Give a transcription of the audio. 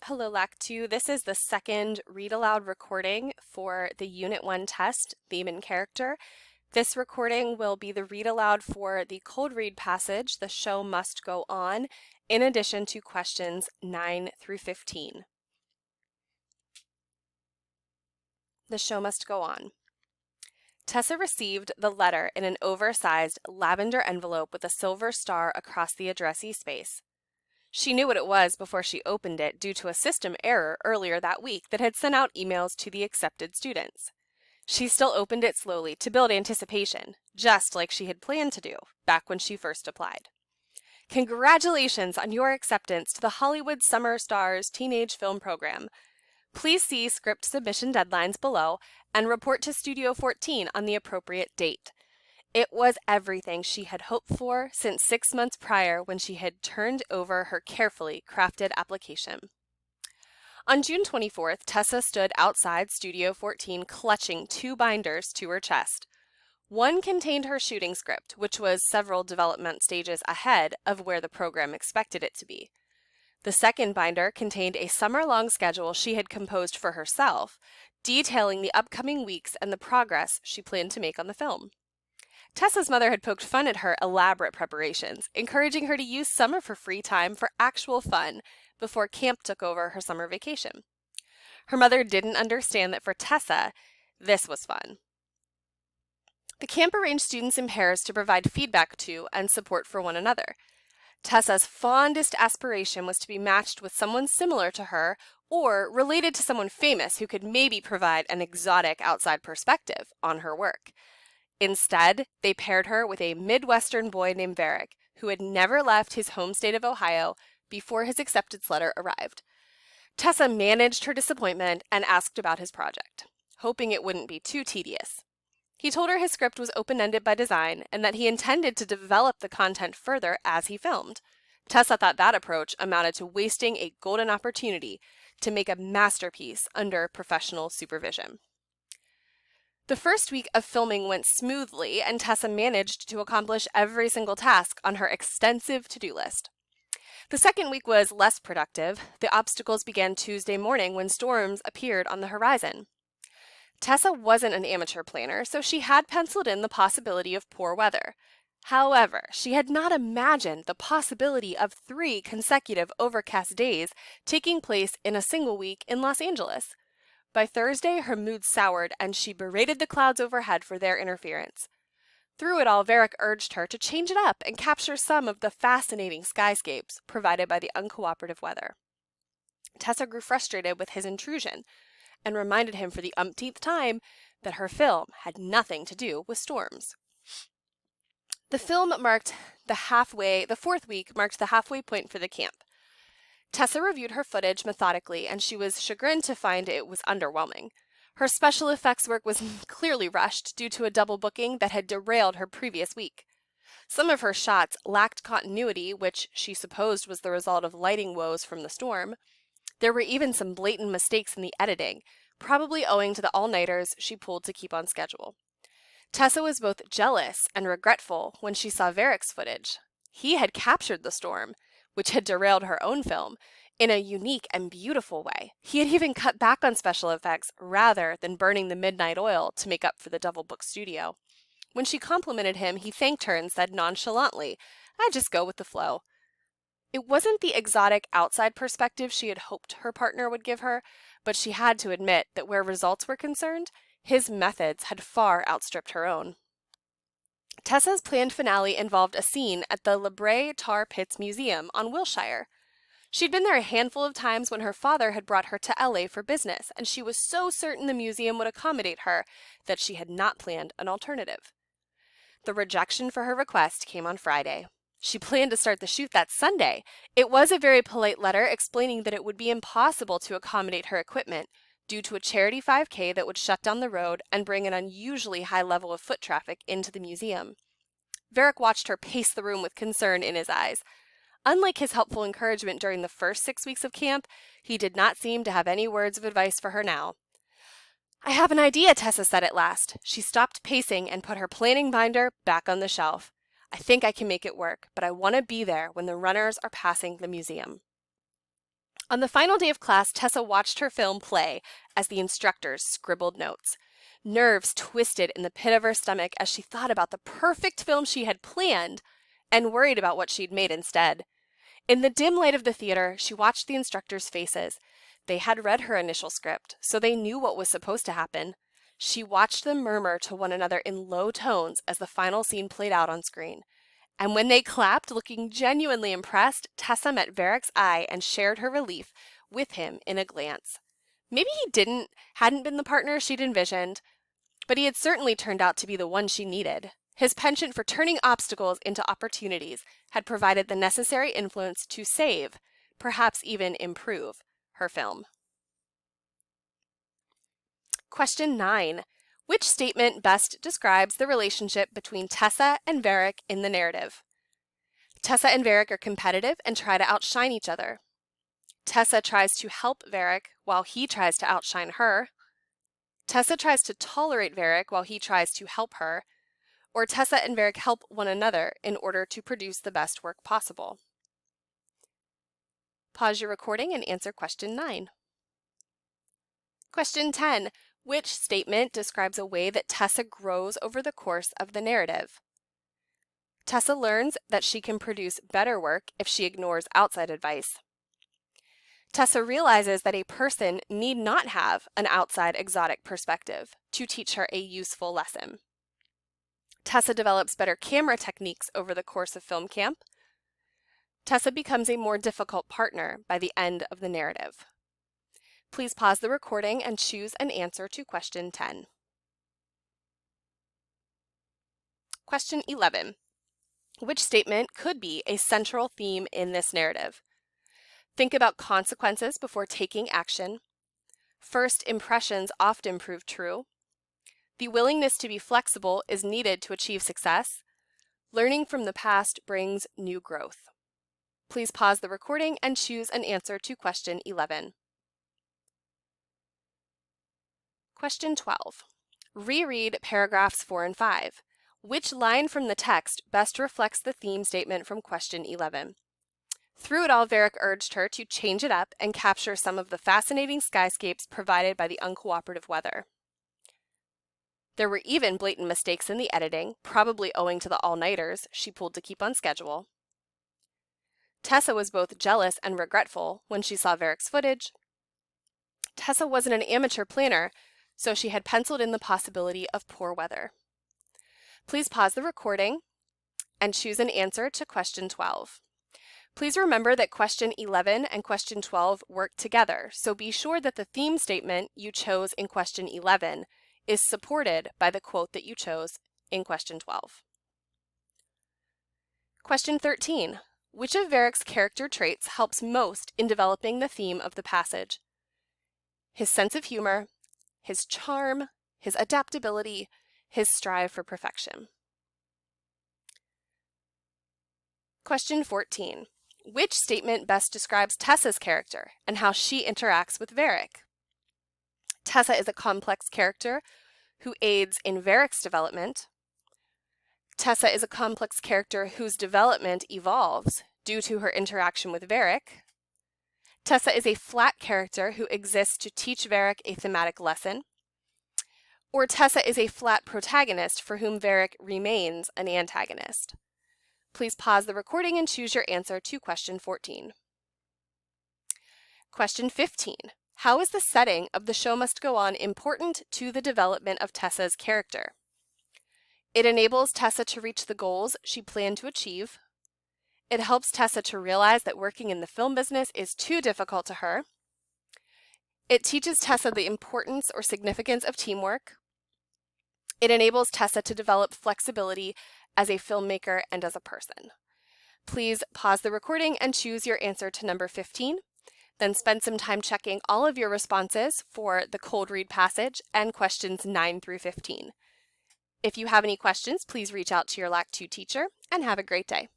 Hello, LAC 2. This is the second read aloud recording for the Unit 1 test, Theme and Character. This recording will be the read aloud for the cold read passage, The Show Must Go On, in addition to questions 9 through 15. The show must go on. Tessa received the letter in an oversized lavender envelope with a silver star across the addressee space. She knew what it was before she opened it due to a system error earlier that week that had sent out emails to the accepted students. She still opened it slowly to build anticipation, just like she had planned to do back when she first applied. Congratulations on your acceptance to the Hollywood Summer Stars Teenage Film Program. Please see script submission deadlines below and report to Studio 14 on the appropriate date. It was everything she had hoped for since 6 months prior when she had turned over her carefully crafted application. On June 24th, Tessa stood outside Studio 14 clutching 2 binders to her chest. One contained her shooting script, which was several development stages ahead of where the program expected it to be. The second binder contained a summer-long schedule she had composed for herself, detailing the upcoming weeks and the progress she planned to make on the film. Tessa's mother had poked fun at her elaborate preparations, encouraging her to use some of her free time for actual fun before camp took over her summer vacation. Her mother didn't understand that for Tessa, this was fun. The camp arranged students in pairs to provide feedback to and support for one another. Tessa's fondest aspiration was to be matched with someone similar to her or related to someone famous who could maybe provide an exotic outside perspective on her work. Instead, they paired her with a Midwestern boy named Varric, who had never left his home state of Ohio before his acceptance letter arrived. Tessa managed her disappointment and asked about his project, hoping it wouldn't be too tedious. He told her his script was open-ended by design and that he intended to develop the content further as he filmed. Tessa thought that approach amounted to wasting a golden opportunity to make a masterpiece under professional supervision. The first week of filming went smoothly, and Tessa managed to accomplish every single task on her extensive to-do list. The second week was less productive. The obstacles began Tuesday morning when storms appeared on the horizon. Tessa wasn't an amateur planner, so she had penciled in the possibility of poor weather. However, she had not imagined the possibility of 3 consecutive overcast days taking place in a single week in Los Angeles. By Thursday, her mood soured, and she berated the clouds overhead for their interference. Through it all, Varric urged her to change it up and capture some of the fascinating skyscapes provided by the uncooperative weather. Tessa grew frustrated with his intrusion and reminded him for the umpteenth time that her film had nothing to do with storms. The fourth week marked the halfway point for the camp. Tessa reviewed her footage methodically, and she was chagrined to find it was underwhelming. Her special effects work was clearly rushed due to a double booking that had derailed her previous week. Some of her shots lacked continuity, which she supposed was the result of lighting woes from the storm. There were even some blatant mistakes in the editing, probably owing to the all-nighters she pulled to keep on schedule. Tessa was both jealous and regretful when she saw Varric's footage. He had captured the storm, which had derailed her own film, in a unique and beautiful way. He had even cut back on special effects rather than burning the midnight oil to make up for the double-booked studio. When she complimented him, he thanked her and said nonchalantly, "I just go with the flow." It wasn't the exotic outside perspective she had hoped her partner would give her, but she had to admit that where results were concerned, his methods had far outstripped her own. Tessa's planned finale involved a scene at the La Brea Tar Pits Museum on Wilshire. She'd been there a handful of times when her father had brought her to LA for business, and she was so certain the museum would accommodate her that she had not planned an alternative. The rejection for her request came on Friday. She planned to start the shoot that Sunday. It was a very polite letter explaining that it would be impossible to accommodate her equipment due to a charity 5K that would shut down the road and bring an unusually high level of foot traffic into the museum. Varric watched her pace the room with concern in his eyes. Unlike his helpful encouragement during the first 6 weeks of camp, he did not seem to have any words of advice for her now. "I have an idea," Tessa said at last. She stopped pacing and put her planning binder back on the shelf. "I think I can make it work, but I want to be there when the runners are passing the museum." On the final day of class, Tessa watched her film play as the instructors scribbled notes. Nerves twisted in the pit of her stomach as she thought about the perfect film she had planned and worried about what she'd made instead. In the dim light of the theater, she watched the instructors' faces. They had read her initial script, so they knew what was supposed to happen. She watched them murmur to one another in low tones as the final scene played out on screen. And when they clapped, looking genuinely impressed, Tessa met Varric's eye and shared her relief with him in a glance. Maybe he hadn't been the partner she'd envisioned, but he had certainly turned out to be the one she needed. His penchant for turning obstacles into opportunities had provided the necessary influence to save, perhaps even improve, her film. Question 9. Which statement best describes the relationship between Tessa and Varric in the narrative? Tessa and Varric are competitive and try to outshine each other. Tessa tries to help Varric while he tries to outshine her. Tessa tries to tolerate Varric while he tries to help her. Or Tessa and Varric help one another in order to produce the best work possible. Pause your recording and answer question 9. Question 10. Which statement describes a way that Tessa grows over the course of the narrative? Tessa learns that she can produce better work if she ignores outside advice. Tessa realizes that a person need not have an outside exotic perspective to teach her a useful lesson. Tessa develops better camera techniques over the course of film camp. Tessa becomes a more difficult partner by the end of the narrative. Please pause the recording and choose an answer to question 10. Question 11. Which statement could be a central theme in this narrative? Think about consequences before taking action. First impressions often prove true. The willingness to be flexible is needed to achieve success. Learning from the past brings new growth. Please pause the recording and choose an answer to question 11. Question 12. Reread paragraphs 4 and 5. Which line from the text best reflects the theme statement from question 11? Through it all, Varric urged her to change it up and capture some of the fascinating skyscapes provided by the uncooperative weather. There were even blatant mistakes in the editing, probably owing to the all-nighters she pulled to keep on schedule. Tessa was both jealous and regretful when she saw Varric's footage. Tessa wasn't an amateur planner, so she had penciled in the possibility of poor weather. Please pause the recording and choose an answer to question 12. Please remember that question 11 and question 12 work together, so be sure that the theme statement you chose in question 11 is supported by the quote that you chose in question 12. Question 13. Which of Varric's character traits helps most in developing the theme of the passage? His sense of humor, his charm, his adaptability, his strive for perfection. Question 14. Which statement best describes Tessa's character and how she interacts with Varric? Tessa is a complex character who aids in Varric's development. Tessa is a complex character whose development evolves due to her interaction with Varric. Tessa is a flat character who exists to teach Varric a thematic lesson. Or Tessa is a flat protagonist for whom Varric remains an antagonist. Please pause the recording and choose your answer to question 14. Question 15. How is the setting of The Show Must Go On important to the development of Tessa's character? It enables Tessa to reach the goals she planned to achieve. It helps Tessa to realize that working in the film business is too difficult to her. It teaches Tessa the importance or significance of teamwork. It enables Tessa to develop flexibility as a filmmaker and as a person. Please pause the recording and choose your answer to number 15. Then spend some time checking all of your responses for the cold read passage and questions 9 through 15. If you have any questions, please reach out to your LAC 2 teacher and have a great day.